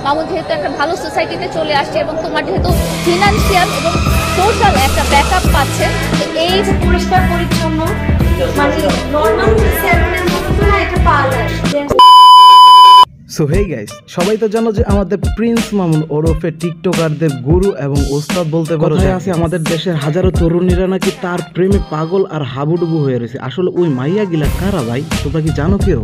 মামুন যেহেতু একটা ভালো সোসাইটিতে চলে আসছে এবং তোমার যেহেতু ফিনান্সিয়াল এবং সোশ্যাল একটা ব্যাকআপ পাচ্ছে, এই যে পরিষ্কার পরিচ্ছন্ন মানে নর্মাল সেলুনের মতো না, এটা পার্লার। সো হেই গাইস, সবাই তো জানো যে আমাদের প্রিন্স মামুন ওরফে টিকটকারদের গুরু এবং ওস্তাদ বলতে পারো যে আছে। আমাদের দেশের হাজারো তরুণীরা নাকি তার প্রেমে পাগল আর হাবুডুবু হয়ে রয়েছে। আসলে ওই মাইয়া গিলা কারা ভাই, তোমরা কি জানো কেউ?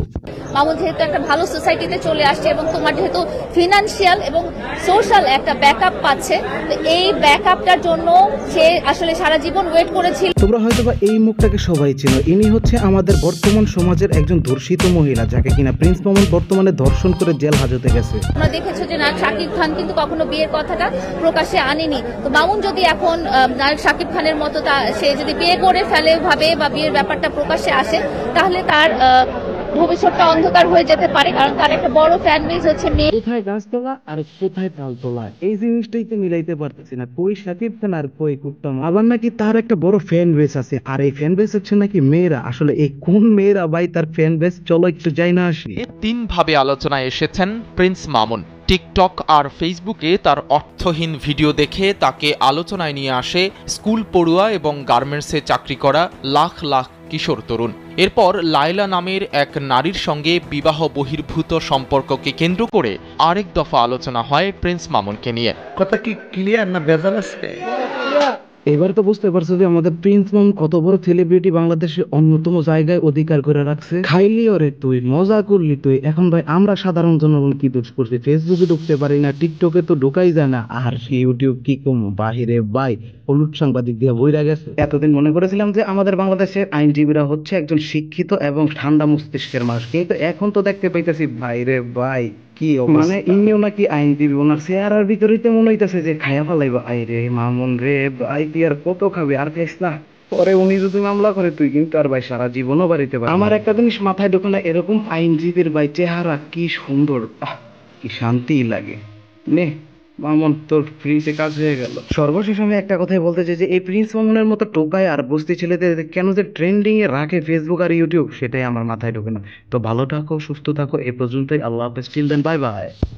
মামুন যেহেতু একটা ভালো সোসাইটিতে চলে আসছে এবং তোমার যেহেতু ফিনান্সিয়াল এবং সোশ্যাল একটা ব্যাকআপ পাচ্ছে, তো এই ব্যাকআপটার জন্য সে আসলে সারা জীবন ওয়েট করেছিল। তোমরা হয়তো বা এই মুখটাকে সবাই চেনো। ইনি হচ্ছে আমাদের বর্তমান সমাজের একজন ধর্ষিত মহিলা, যাকে কিনা প্রিন্স মামুন বর্তমানে ধর্ষণ করে জেল হাজতে গেছে। তোমরা দেখেছো যে নায়ক শাকিব খান কিন্তু কখনো বিয়ের কথাটা প্রকাশ্যে আনেনি। তো মামুন যদি এখন নায়ক শাকিব খানের মতো সে যদি বিয়ে করে ফেলে ভাবে বা বিয়ের ব্যাপারটা প্রকাশ্যে আসে, তাহলে তার ভবিষ্যৎটা অন্ধকার হয়ে যেতে পারে, কারণ তার একটা বড় ফ্যান বেস হচ্ছে মেয়ে। কোথায় গাছ তোলা আর কোথায় তাল তোলা, এই জিনিসটাই তো মিলাইতে পারতেছি না। কই শাকিব খান আর কই কুত্তা। আবার নাকি তার একটা বড় ফ্যান বেস আছে, আর এই ফ্যান বেস হচ্ছে নাকি মেয়েরা। আসলে এই কোন মেয়েরা ভাই তার ফ্যান বেস? চলো একটু যাই না আসি। তিন ভাবে আলোচনায় এসেছেন প্রিন্স মামুন। টিকটক আর ফেসবুকে তার অর্থহীন ভিডিও দেখে তাকে আলোচনায় নিয়ে আসে স্কুল পড়ুয়া এবং গার্মেন্টসে চাকরি করা লাখ লাখ কিশোর তরুণ। এরপর লায়লা নামের এক নারীর সঙ্গে বিবাহ বহির্ভূত সম্পর্ককে কেন্দ্র করে আরেক দফা আলোচনা হয় প্রিন্স মামুনকে নিয়ে। কথা কি ক্লিয়ার না ভেজাল আছে? এবার তো বুঝতে পারছো যে আমাদের প্রিন্স মামুন কত বড় সেলিব্রিটি, বাংলাদেশে অন্যতম জায়গায় অধিকার করে রাখছে। খাইলি ওরে তুই, মজা করলি তুই। এখন ভাই আমরা সাধারণ জনগণ কি দোষ করছি? ফেসবুকে ঢুকতে পারি না, টিকটকে তো ঢোকাই যায় না, আর ইউটিউব কি কম বাহিরে ভাই হলুদ সাংবাদিক দিয়ে বইরা গেছে। এতদিন মনে করেছিলাম যে আমাদের বাংলাদেশের আইনজীবীরা হচ্ছে একজন শিক্ষিত এবং ঠান্ডা মস্তিষ্কের মানুষ, কিন্তু এখন তো দেখতে পাইতেছি ভাই রে ভাই কি মানে ইনিও নাকি আইনজীবী। ওনার চেহারার ভিতরেই তো মনে হইতেছে যে খায়া ফেলাইবা। আই রে মামুন রে ভাই, তুই আর কত খাবি? আর খাইস না। পরে উনি যদি মামলা করে তুই কিন্তু আর ভাই সারা জীবনও বাড়িতে পারবি। আমার একটা জিনিস মাথায় ঢোকে না, এরকম আইনজীবীর ভাই চেহারা কি সুন্দর, কি শান্তি লাগে। নে মামুন, তোর ফ্রিতে কাজ হয়ে গেল। সর্বশেষ আমি একটা কথাই বলতে চাই যে এই প্রিন্স মামুনের মতো টোকায় আর বস্তি ছেলেদের কেন যে ট্রেন্ডিং এ রাখে ফেসবুক আর ইউটিউব, সেটাই আমার মাথায় ঢোকে না। তো ভালো থাকো, সুস্থ থাকো, এ পর্যন্তই। আল্লাহ হাফেজ, টিল দেন, বাই বাই।